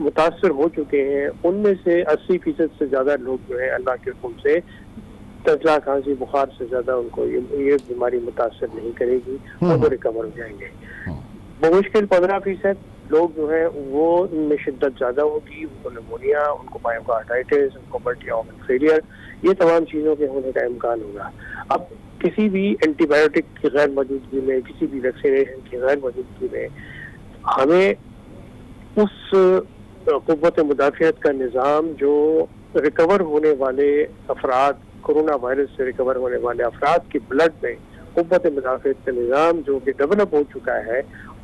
متاثر ہو چکے ہیں ان میں سے 80% سے زیادہ لوگ جو ہے اللہ کے حکم سے نزلہ کھانسی بخار سے زیادہ ان کو یہ بیماری متاثر نہیں کرے گی اور وہ ریکور ہو جائیں گے. بمشکل 15% لوگ جو ہیں وہ ان میں شدت زیادہ ہوگی, ان کو نمونیا, ان کو مائوکارڈائٹس, ان کو ملٹی آرگن فیلئر, یہ تمام چیزوں کے ہونے کا امکان ہوگا. اب کسی بھی اینٹی بایوٹک کی غیر موجودگی میں, کسی بھی ویکسینیشن کی غیر موجودگی میں ہمیں اس قوت مدافعت کا نظام جو ریکور ہونے والے افراد, کورونا وائرس سے ریکور ہونے والے افراد کے بلڈ میں قوت مدافعت کا نظام جو کہ ڈیولپ ہو چکا ہے,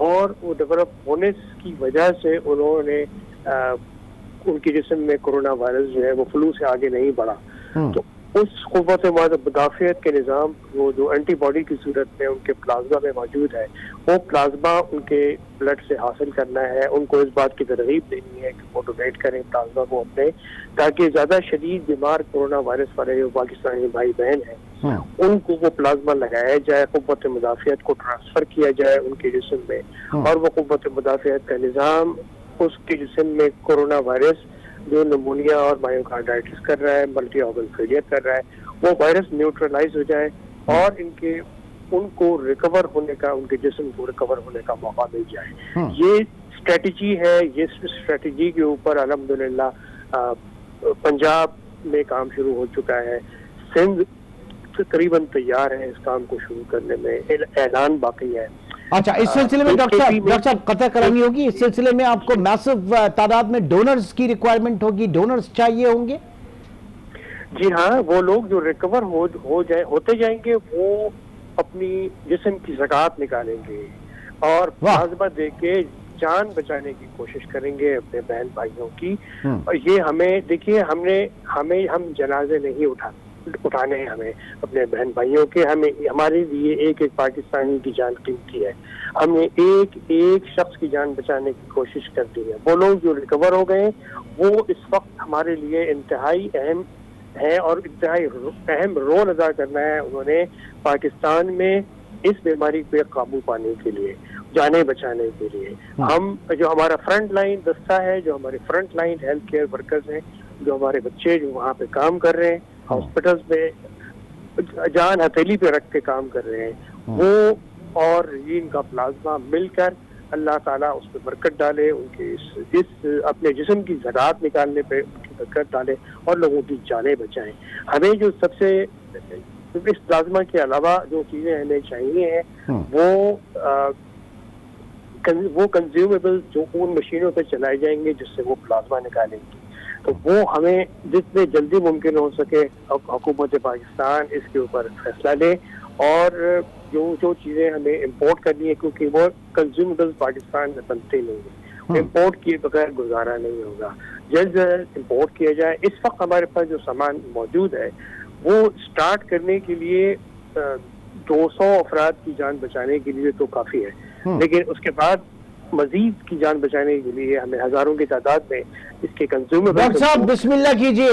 اور وہ ڈیولپ ہونے کی وجہ سے انہوں نے ان کے جسم میں کورونا وائرس جو ہے وہ فلو سے آگے نہیں بڑھا, تو اس قوت مدافعت کے نظام وہ جو اینٹی باڈی کی صورت میں ان کے پلازما میں موجود ہے, وہ پلازما ان کے بلڈ سے حاصل کرنا ہے. ان کو اس بات کی ترغیب دینی ہے کہ وہ ڈونیٹ کریں پلازما کو اپنے, تاکہ زیادہ شدید بیمار کورونا وائرس والے جو پاکستانی بھائی بہن ہیں ان کو وہ پلازما لگایا جائے, قوت مدافعت کو ٹرانسفر کیا جائے ان کے جسم میں, اور وہ قوت مدافعت کا نظام اس کے جسم میں کورونا وائرس جو نمونیا اور مائیوکارڈائٹس کر رہا ہے, ملٹی آرگن فیلئر کر رہا ہے, وہ وائرس نیوٹرلائز ہو جائے اور ان کو ریکور ہونے کا, ان کے جسم کو ریکور ہونے کا موقع مل جائے. یہ اسٹریٹجی ہے. یہ اسٹریٹجی کے اوپر الحمدللہ پنجاب میں کام شروع ہو چکا ہے. سندھ تقریباً تیار ہے اس کام کو شروع کرنے میں, اعلان باقی ہے. اچھا, اس سلسلے میں ڈاکٹر صاحب قطع کرانی ہوگی, اس سلسلے میں آپ کو میسو تعداد میں ڈونرز کی ریکوائرمنٹ ہوگی, ڈونرز چاہیے ہوں گے؟ جی ہاں, وہ لوگ جو ریکور ہوتے جائیں گے وہ اپنی جسم کی زکوٰۃ نکالیں گے اور پلازما دے کے جان بچانے کی کوشش کریں گے اپنے بہن بھائیوں کی. اور یہ ہمیں دیکھیے, ہم جنازے نہیں اٹھانے ہیں ہمیں اپنے بہن بھائیوں کے. ہمارے لیے ایک پاکستانی کی جان قیمتی ہے. ہم نے ایک شخص کی جان بچانے کی کوشش کر دی ہے. وہ لوگ جو ریکور ہو گئے وہ اس وقت ہمارے لیے انتہائی اہم ہے اور انتہائی اہم رول ادا کرنا ہے انہوں نے پاکستان میں اس بیماری پہ قابو پانے کے لیے, جانیں بچانے کے لیے. ہم جو ہمارا فرنٹ لائن دستہ ہے, جو ہمارے front line health care workers ہیں, جو ہمارے بچے جو وہاں پہ کام کر رہے ہیں, ہاسپٹلز میں جان ہتھیلی پہ رکھ کے کام کر رہے ہیں, وہ اور ان کا پلازما مل کر اللہ تعالیٰ اس پہ برکت ڈالے, ان کے اس اپنے جسم کی زکوٰۃ نکالنے پہ ان کی برکت ڈالے اور لوگوں کی جانیں بچائیں. ہمیں جو سب سے اس پلازما کے علاوہ جو چیزیں ہمیں چاہیے ہیں وہ کنزیومیبل جو ان مشینوں پہ چلائے جائیں گے جس سے وہ پلازما نکالیں گی, تو وہ ہمیں جتنے جلدی ممکن ہو سکے حکومت پاکستان اس کے اوپر فیصلہ لے, اور جو چیزیں ہمیں امپورٹ کرنی ہے کیونکہ وہ کنزیومیبل پاکستان میں بنتے نہیں ہیں, امپورٹ کیے بغیر گزارا نہیں ہوگا. جلد سے جلد امپورٹ کیا جائے. اس وقت ہمارے پاس جو سامان موجود ہے وہ اسٹارٹ کرنے کے لیے 200 افراد کی جان بچانے کے لیے تو کافی ہے, لیکن اس کے بعد مزید کی جان بچانے کے لیے ہمیں ہزاروں کی تعداد میں اس کے کنزیومر. ڈاکٹر صاحب بسم اللہ کیجیے,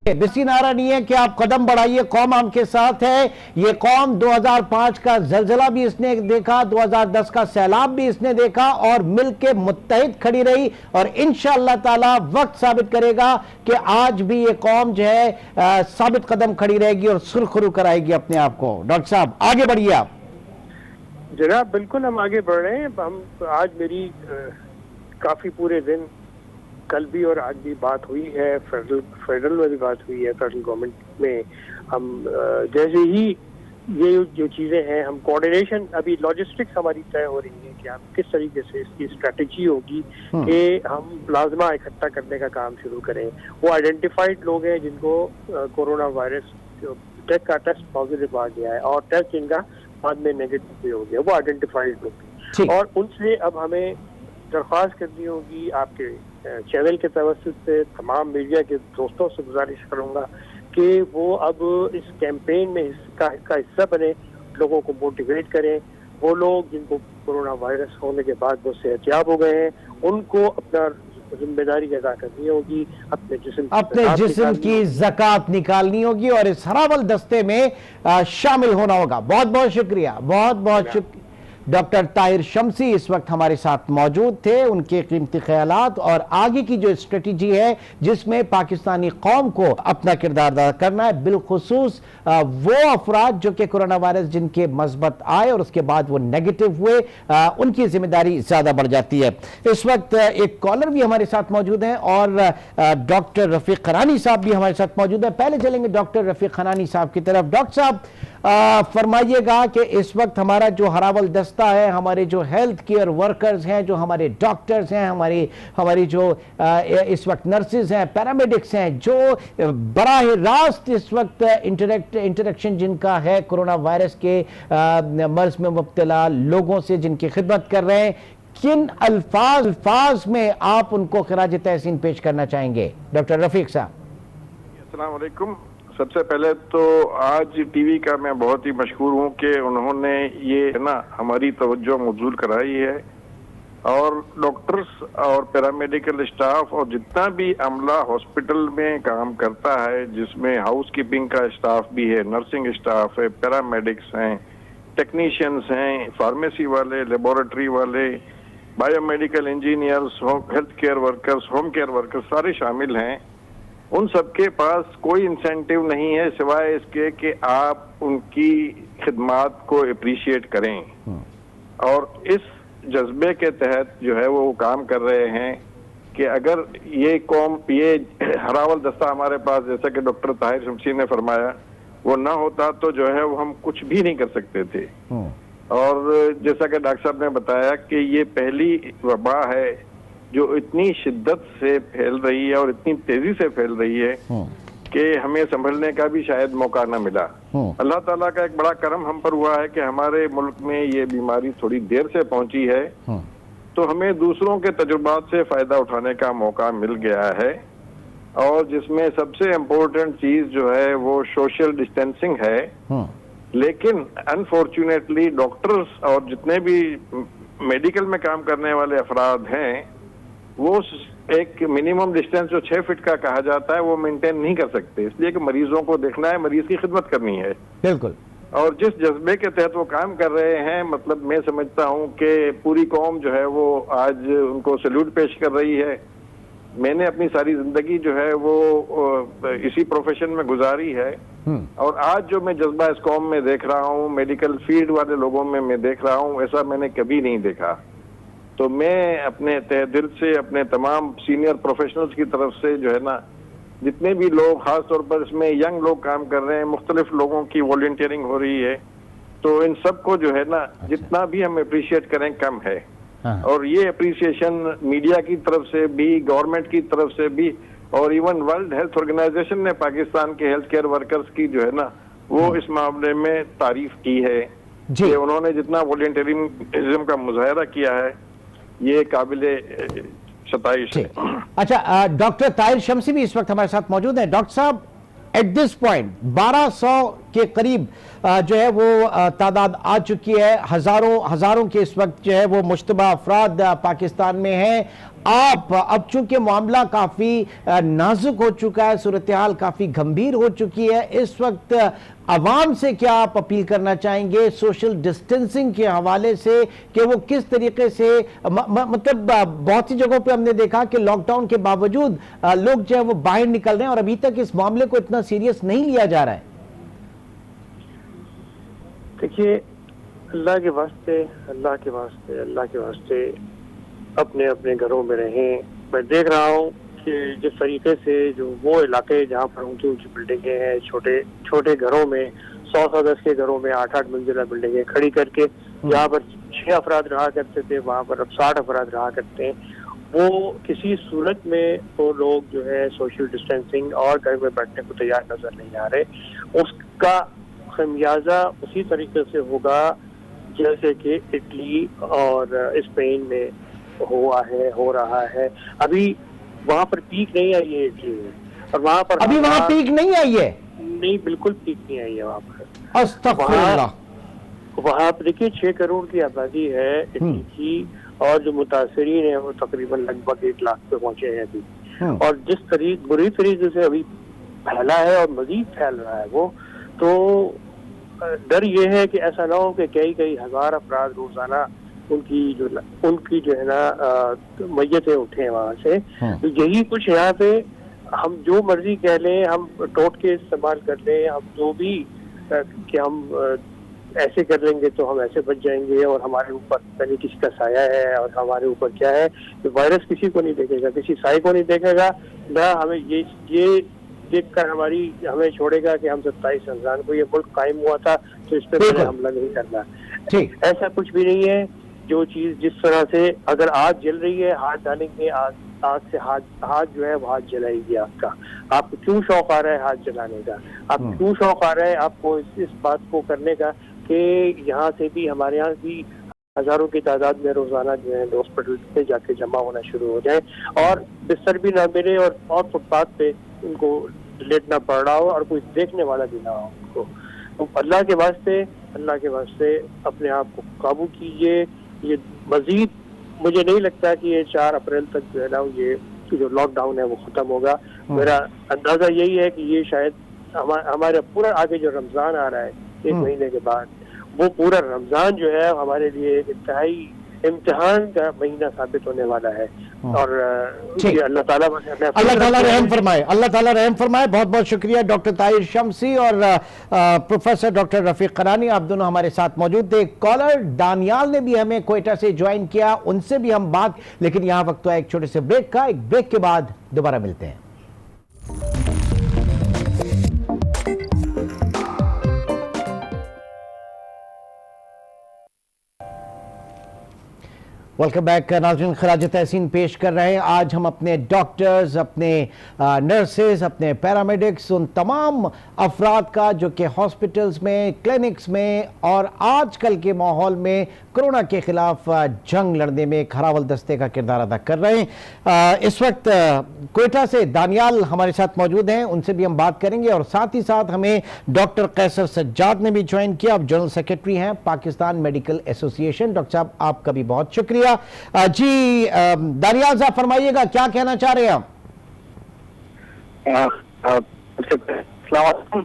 بسی نعرہ نہیں ہے کہ آپ قدم بڑھائیے, قوم آپ کے ساتھ ہے. یہ قوم 2005 کا زلزلہ بھی اس نے دیکھا, 2010 کا سیلاب بھی اس نے دیکھا, اور مل کے متحد کھڑی رہی, اور انشاءاللہ تعالی وقت ثابت کرے گا کہ آج بھی یہ قوم جو ہے ثابت قدم کھڑی رہے گی اور سرخرو کرائے گی اپنے آپ کو. ڈاکٹر صاحب آگے بڑھیے آپ. جناب بالکل ہم آگے بڑھ رہے ہیں. ہم آج میری کافی پورے دن کل بھی اور آج بھی بات ہوئی ہے, فیڈرل میں بھی بات ہوئی ہے, فیڈرل گورنمنٹ میں. ہم جیسے ہی یہ جو چیزیں ہیں ہم کوآرڈینیشن, ابھی لاجسٹکس ہماری طے ہو رہی ہے کہ ہم کس طریقے سے اس کی اسٹریٹجی ہوگی کہ ہم پلازما اکٹھا کرنے کا کام شروع کریں. وہ آئیڈینٹیفائڈ لوگ ہیں جن کو کورونا وائرس کا ٹیسٹ پازیٹیو آ گیا ہے اور ٹیسٹ ان کا بعد میں نیگیٹو بھی ہو گیا, وہ آئیڈینٹیفائڈ لوگ ہیں, اور ان سے اب ہمیں درخواست کرنی ہوگی. آپ کے چینل کے توسط سے تمام میڈیا کے دوستوں سے گزارش کروں گا کہ وہ اب اس کیمپین میں کا حصہ بنے, لوگوں کو موٹیویٹ کریں. وہ لوگ جن کو کورونا وائرس ہونے کے بعد وہ صحت یاب ہو گئے ہیں ان کو اپنا ذمہ داری ادا کرنی ہوگی, اپنے جسم کی زکوٰۃ نکالنی ہوگی اور اس ہراول دستے میں شامل ہونا ہوگا. بہت بہت شکریہ, بہت بہت شکریہ. ڈاکٹر طاہر شمسی اس وقت ہمارے ساتھ موجود تھے. ان کے قیمتی خیالات اور آگے کی جو اسٹریٹجی ہے جس میں پاکستانی قوم کو اپنا کردار ادا کرنا ہے, بالخصوص وہ افراد جو کہ کرونا وائرس جن کے مثبت آئے اور اس کے بعد وہ نیگیٹو ہوئے, ان کی ذمہ داری زیادہ بڑھ جاتی ہے. اس وقت ایک کالر بھی ہمارے ساتھ موجود ہیں اور ڈاکٹر رفیق خنانی صاحب بھی ہمارے ساتھ موجود ہیں. پہلے چلیں گے ڈاکٹر رفیق خنانی صاحب کی طرف. ڈاکٹر صاحب فرمائیے گا کہ اس وقت ہمارا جو ہراول دستہ ہے, ہمارے جو ہیلتھ کیئر ورکرز ہیں, جو ہمارے ڈاکٹرز ہیں, ہماری جو اس وقت نرسز ہیں, پیرامیڈکس ہیں, جو براہ راست اس وقت انٹریکشن جن کا ہے کورونا وائرس کے مرض میں مبتلا لوگوں سے, جن کی خدمت کر رہے ہیں, کن الفاظ میں آپ ان کو خراج تحسین پیش کرنا چاہیں گے ڈاکٹر رفیق صاحب؟ السلام علیکم. سب سے پہلے تو آج ٹی وی کا میں بہت ہی مشکور ہوں کہ انہوں نے یہ ہماری توجہ مبذول کرائی ہے, اور ڈاکٹرز اور پیرامیڈیکل اسٹاف اور جتنا بھی عملہ ہاسپٹل میں کام کرتا ہے, جس میں ہاؤس کیپنگ کا اسٹاف بھی ہے, نرسنگ اسٹاف ہے, پیرامیڈکس ہیں, ٹیکنیشینز ہیں, فارمیسی والے, لیبورٹری والے, bio medical engineers, health care workers, home care workers, سارے شامل ہیں. ان سب کے پاس کوئی انسینٹیو نہیں ہے سوائے اس کے کہ آپ ان کی خدمات کو اپریشیٹ کریں, اور اس جذبے کے تحت جو ہے وہ کام کر رہے ہیں کہ اگر یہ قوم, یہ ہراول دستہ ہمارے پاس, جیسا کہ ڈاکٹر طاہر شمسی نے فرمایا, وہ نہ ہوتا تو جو ہے وہ ہم کچھ بھی نہیں کر سکتے تھے. اور جیسا کہ ڈاکٹر صاحب نے بتایا کہ یہ پہلی وبا ہے جو اتنی شدت سے پھیل رہی ہے اور اتنی تیزی سے پھیل رہی ہے کہ ہمیں سنبھلنے کا بھی شاید موقع نہ ملا. اللہ تعالیٰ کا ایک بڑا کرم ہم پر ہوا ہے کہ ہمارے ملک میں یہ بیماری تھوڑی دیر سے پہنچی ہے, تو ہمیں دوسروں کے تجربات سے فائدہ اٹھانے کا موقع مل گیا ہے, اور جس میں سب سے امپورٹنٹ چیز جو ہے وہ سوشل ڈسٹینسنگ ہے. لیکن انفارچونیٹلی ڈاکٹرز اور جتنے بھی میڈیکل میں کام کرنے والے افراد ہیں وہ ایک منیمم ڈسٹینس جو 6 فٹ کا کہا جاتا ہے وہ مینٹین نہیں کر سکتے, اس لیے کہ مریضوں کو دیکھنا ہے, مریض کی خدمت کرنی ہے. بالکل. اور جس جذبے کے تحت وہ کام کر رہے ہیں, مطلب میں سمجھتا ہوں کہ پوری قوم جو ہے وہ آج ان کو سیلوٹ پیش کر رہی ہے. میں نے اپنی ساری زندگی جو ہے وہ اسی پروفیشن میں گزاری ہے, اور آج جو میں جذبہ اس قوم میں دیکھ رہا ہوں, میڈیکل فیلڈ والے لوگوں میں دیکھ رہا ہوں, ایسا میں نے کبھی نہیں دیکھا. تو میں اپنے تہ دل سے اپنے تمام سینئر پروفیشنلز کی طرف سے جو ہے جتنے بھی لوگ, خاص طور پر اس میں ینگ لوگ کام کر رہے ہیں, مختلف لوگوں کی والنٹیئرنگ ہو رہی ہے, تو ان سب کو جو ہے جتنا بھی ہم اپریشیٹ کریں کم ہے. اور یہ اپریسیشن میڈیا کی طرف سے بھی, گورنمنٹ کی طرف سے بھی, اور ایون ورلڈ ہیلتھ آرگنائزیشن نے پاکستان کے ہیلتھ کیئر ورکرز کی جو ہے وہ اس معاملے میں تعریف کی ہے کہ انہوں نے جتنا والنٹیئرزم کا مظاہرہ کیا ہے یہ قابل ستائش ہے. اچھا, ڈاکٹر طاہر شمسی بھی اس وقت ہمارے ساتھ موجود ہیں. ڈاکٹر صاحب, ایٹ دس پوائنٹ 1200 کے قریب جو ہے وہ تعداد آ چکی ہے, ہزاروں کے اس وقت جو ہے وہ مشتبہ افراد پاکستان میں ہیں. آپ اب چونکہ معاملہ کافی نازک ہو چکا ہے, صورتحال کافی گھمبیر ہو چکی ہے, اس وقت عوام سے کیا آپ اپیل کرنا چاہیں گے سوشل ڈسٹینسنگ کے حوالے سے, کہ وہ کس طریقے سے, مطلب بہت سی جگہوں پہ ہم نے دیکھا کہ لاک ڈاؤن کے باوجود لوگ جو ہے وہ باہر نکل رہے ہیں اور ابھی تک اس معاملے کو اتنا سیریس نہیں لیا جا رہا ہے. دیکھیے, اللہ کے واسطے اپنے گھروں میں رہیں. میں دیکھ رہا ہوں کہ جس طریقے سے جو وہ علاقے جہاں پر اونچی بلڈنگیں ہیں, چھوٹے گھروں میں 100 گز کے گھروں میں 8 منزلہ بلڈنگیں کھڑی کر کے, جہاں پر 6 افراد رہا کرتے تھے وہاں پر اب 60 افراد رہا کرتے ہیں. وہ کسی صورت میں وہ لوگ جو ہے سوشل ڈسٹینسنگ اور گھر میں بیٹھنے کو تیار نظر نہیں آ رہے. اس کا خمیازہ اسی طریقے سے ہوگا جیسے کہ اٹلی اور اسپین میں ہو رہا ہے. ابھی وہاں پر پیک نہیں آئی ہے اٹلی میں, اور وہاں پر ابھی وہاں پیک نہیں آئی ہے. نہیں, بالکل پیک نہیں آئی ہے وہاں پر. استغفر اللہ. وہاں پر دیکھیے 6 کروڑ کی آبادی ہے اٹلی کی, اور جو متاثرین ہیں وہ تقریباً لگ بھگ 1 لاکھ پہ پہنچے ہیں ابھی. اور جس بری طریقے سے ابھی پھیلا ہے اور مزید پھیل رہا ہے وہ, تو ڈر یہ ہے کہ ایسا نہ ہو کہ کئی ہزار افراد روزانہ ان کی جو ہے نا میتیں اٹھیں وہاں سے. تو یہی کچھ یہاں پہ ہم جو مرضی کہہ لیں, ہم ٹوٹکے استعمال کر لیں, ہم جو بھی کہ ہم ایسے کر لیں گے تو ہم ایسے بچ جائیں گے, اور ہمارے اوپر پہلے کسی کا سایہ ہے اور ہمارے اوپر کیا ہے, کہ وائرس کسی کو نہیں دیکھے گا, کسی سائے کو نہیں دیکھے گا, نہ ہمیں یہ دیکھ کر ہمیں چھوڑے گا کہ ہم 27 رمضان کو یہ ملک قائم ہوا تھا تو اس پہ پہلے حملہ نہیں کرنا. ایسا کچھ بھی نہیں ہے. جو چیز جس طرح سے اگر آگ جل رہی ہے, ہاتھ ڈالیں گے, آگ سے ہاتھ جو ہے وہ ہاتھ جلائے گی آپ کا. آپ کو کیوں شوق آ رہا ہے ہاتھ جلانے کا؟ آپ کیوں شوق آ رہا ہے آپ کو اس بات کو کرنے کا کہ یہاں سے بھی, ہمارے یہاں بھی ہزاروں کی تعداد میں روزانہ جو ہے ہاسپٹل پہ جا کے جمع ہونا شروع ہو جائے, اور بستر بھی نہ ملے, اور فٹ پاتھ پہ ان کو لیٹنا پڑ رہا ہو, اور کوئی دیکھنے والا بھی نہ ہو ان کو. تو اللہ کے واسطے اپنے آپ کو قابو کیجیے. یہ مزید مجھے نہیں لگتا کہ یہ 4 اپریل تک جو ہے نا یہ جو لاک ڈاؤن ہے وہ ختم ہوگا. میرا اندازہ یہی ہے کہ یہ شاید ہمارا پورا آگے جو رمضان آ رہا ہے 1 مہینے کے بعد, وہ پورا رمضان جو ہے ہمارے لیے ایک انتہائی امتحان کا مہینہ ثابت ہونے والا ہے. اور اللہ تعالیٰ رحم فرمائے. بہت بہت شکریہ ڈاکٹر طاہر شمسی اور پروفیسر ڈاکٹر رفیق قرانی, آپ دونوں ہمارے ساتھ موجود تھے. کالر دانیال نے بھی ہمیں کوئٹہ سے جوائن کیا, ان سے بھی ہم بات, لیکن یہاں وقت تو ایک چھوٹے سے بریک کا. ایک بریک کے بعد دوبارہ ملتے ہیں. ویلکم بیک ناظرین, خراج تحسین پیش کر رہے ہیں. آج ہم اپنے ڈاکٹرز, اپنے نرسز, اپنے پیرامیڈکس, ان تمام افراد کا جو کہ ہاسپٹلز میں, کلینکس میں اور آج کل کے ماحول میں کرونا کے خلاف جنگ لڑنے میں ایک ہراول دستے کا کردار ادا کر رہے ہیں. اس وقت کوئٹہ سے دانیال ہمارے ساتھ موجود ہیں, ان سے بھی ہم بات کریں گے, اور ساتھ ہی ساتھ ہمیں ڈاکٹر قیصر سجاد نے بھی جوائن کیا. آپ جنرل سیکرٹری ہیں پاکستان میڈیکل ایسوسی ایشن. ڈاکٹر صاحب آپ کا بھی بہت شکریہ. جی دانیال صاحب فرمائیے گا, کیا کہنا چاہ رہے ہیں آپ؟ السلام علیکم.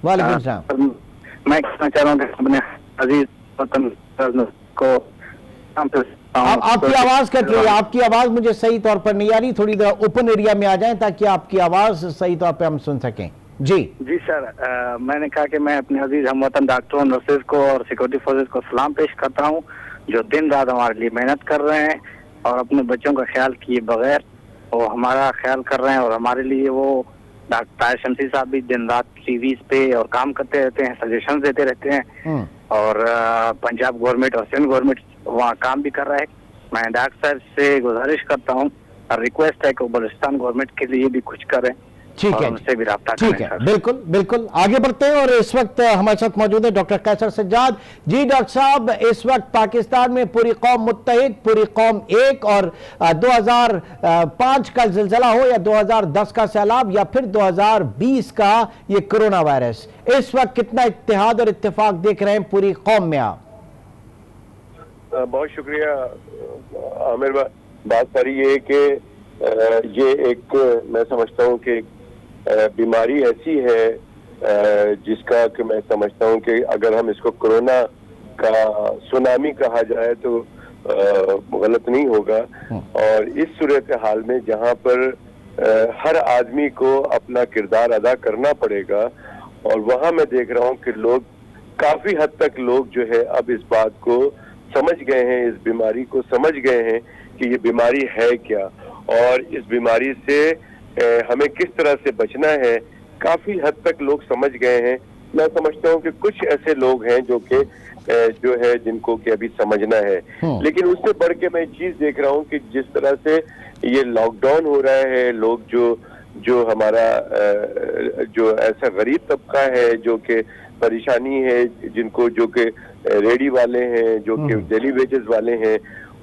وعلیکم السلام. میں کہنا چاہ رہا ہوں کہ اپنے عزیز وطن کو آپ کی آواز کٹ رہی ہے, آپ کی آواز مجھے صحیح طور پر نہیں آ رہی. تھوڑی دیر اوپن ایریا میں آ جائیں تاکہ آپ کی آواز صحیح طور پہ ہم سن سکیں. جی سر, میں نے کہا کہ میں اپنے عزیز ہم وطن ڈاکٹروں, نرسز کو اور سیکورٹی فورسز کو سلام پیش کرتا ہوں, جو دن رات ہمارے لیے محنت کر رہے ہیں اور اپنے بچوں کا خیال کیے بغیر وہ ہمارا خیال کر رہے ہیں. اور ہمارے لیے وہ ڈاکٹر طاہر شمسی صاحب بھی دن رات ٹی ویز پہ اور کام کرتے رہتے ہیں, سجیشنز دیتے رہتے ہیں, اور پنجاب گورنمنٹ اور سندھ گورنمنٹ وہاں کام بھی کر رہا ہے. میں ڈاکٹر صاحب سے گزارش کرتا ہوں اور ریکویسٹ ہے کہ وہ بلوچستان گورنمنٹ کے لیے بھی کچھ کریں. ٹھیک ہے, ان سے بھی رابطہ ٹھیک ہے, بالکل آگے بڑھتے ہیں. اور اس وقت ہمارے ساتھ موجود ہے ڈاکٹر قیصر سجاد. جی ڈاکٹر صاحب, اس وقت پاکستان میں پوری قوم متحد, پوری قوم ایک, اور 2005 کا زلزلہ ہو یا 2010 کا سیلاب یا پھر 2020 کا یہ کرونا وائرس, اس وقت کتنا اتحاد اور اتفاق دیکھ رہے ہیں پوری قوم میں آپ؟ بہت شکریہ عامر بھائی. بات ساری یہ ہے کہ یہ ایک, میں سمجھتا ہوں کہ بیماری ایسی ہے جس کا کہ میں سمجھتا ہوں کہ اگر ہم اس کو کرونا کا سونامی کہا جائے تو غلط نہیں ہوگا. اور اس صورتحال میں جہاں پر ہر آدمی کو اپنا کردار ادا کرنا پڑے گا, اور وہاں میں دیکھ رہا ہوں کہ لوگ کافی حد تک لوگ جو ہے اب اس بات کو سمجھ گئے ہیں, اس بیماری کو سمجھ گئے ہیں کہ یہ بیماری ہے کیا, اور اس بیماری سے ہمیں کس طرح سے بچنا ہے. کافی حد تک لوگ سمجھ گئے ہیں. میں سمجھتا ہوں کہ کچھ ایسے لوگ ہیں جو ہے جن کو کہ ابھی سمجھنا ہے. لیکن اس سے بڑھ کے میں چیز دیکھ رہا ہوں کہ جس طرح سے یہ لاک ڈاؤن ہو رہا ہے, لوگ جو ہمارا جو ایسا غریب طبقہ ہے جو کہ پریشانی ہے, جن کو جو کہ ریڈی والے ہیں, جو کہ ڈیلی ویجز والے ہیں,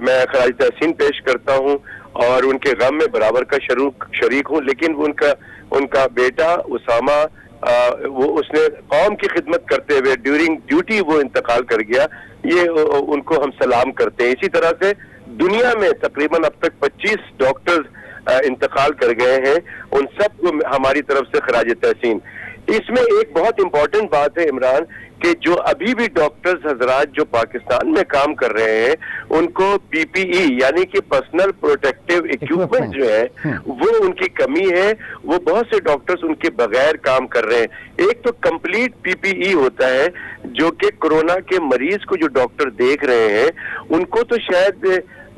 میں خراج تحسین پیش کرتا ہوں اور ان کے غم میں برابر کا شریک ہوں. لیکن ان کا بیٹا اسامہ اس نے قوم کی خدمت کرتے ہوئے ڈیورنگ ڈیوٹی وہ انتقال کر گیا. یہ ان کو ہم سلام کرتے ہیں. اسی طرح سے دنیا میں تقریباً اب تک 25 ڈاکٹرز انتقال کر گئے ہیں. ان سب کو ہماری طرف سے خراج تحسین. اس میں ایک بہت امپورٹنٹ بات ہے عمران کہ جو ابھی بھی ڈاکٹرز حضرات جو پاکستان میں کام کر رہے ہیں ان کو پی پی ای یعنی کہ پرسنل پروٹیکٹیو ایکوپمنٹ جو ہے وہ ان کی کمی ہے. وہ بہت سے ڈاکٹرز ان کے بغیر کام کر رہے ہیں. ایک تو کمپلیٹ پی پی ای ہوتا ہے جو کہ کورونا کے مریض کو جو ڈاکٹر دیکھ رہے ہیں ان کو تو شاید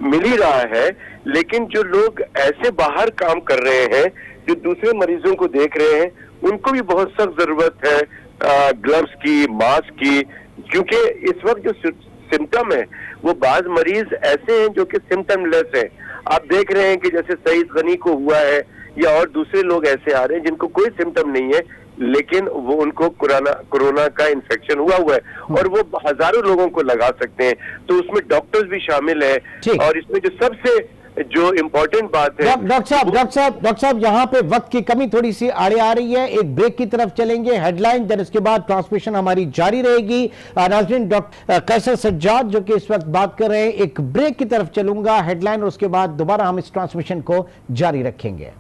مل ہی رہا ہے, لیکن جو لوگ ایسے باہر کام کر رہے ہیں جو دوسرے مریضوں کو دیکھ رہے ہیں ان کو بھی بہت سخت ضرورت ہے گلوز کی, ماسک کی, کیونکہ اس وقت جو سمٹم ہے وہ بعض مریض ایسے ہیں جو کہ سمٹم لیس ہیں. آپ دیکھ رہے ہیں کہ جیسے سعید غنی کو ہوا ہے یا اور دوسرے لوگ ایسے آ رہے ہیں جن کو کوئی سمٹم نہیں ہے لیکن وہ ان کو کورونا کا انفیکشن ہوا ہے اور وہ ہزاروں لوگوں کو لگا سکتے ہیں. تو اس میں ڈاکٹرز بھی شامل ہیں اور اس میں جو سب سے جو امپورٹنٹ بات ہے ڈاکٹر صاحب یہاں پہ وقت کی کمی تھوڑی سی آڑے آ رہی ہے. ایک بریک کی طرف چلیں گے, ہیڈ لائن, دین اس کے بعد ٹرانسمیشن ہماری جاری رہے گی. ناظرین ڈاکٹر قیصر سجاد جو کہ اس وقت بات کر رہے ہیں, ایک بریک کی طرف چلوں گا, ہیڈ لائن, اور اس کے بعد دوبارہ ہم اس ٹرانسمیشن کو جاری رکھیں گے.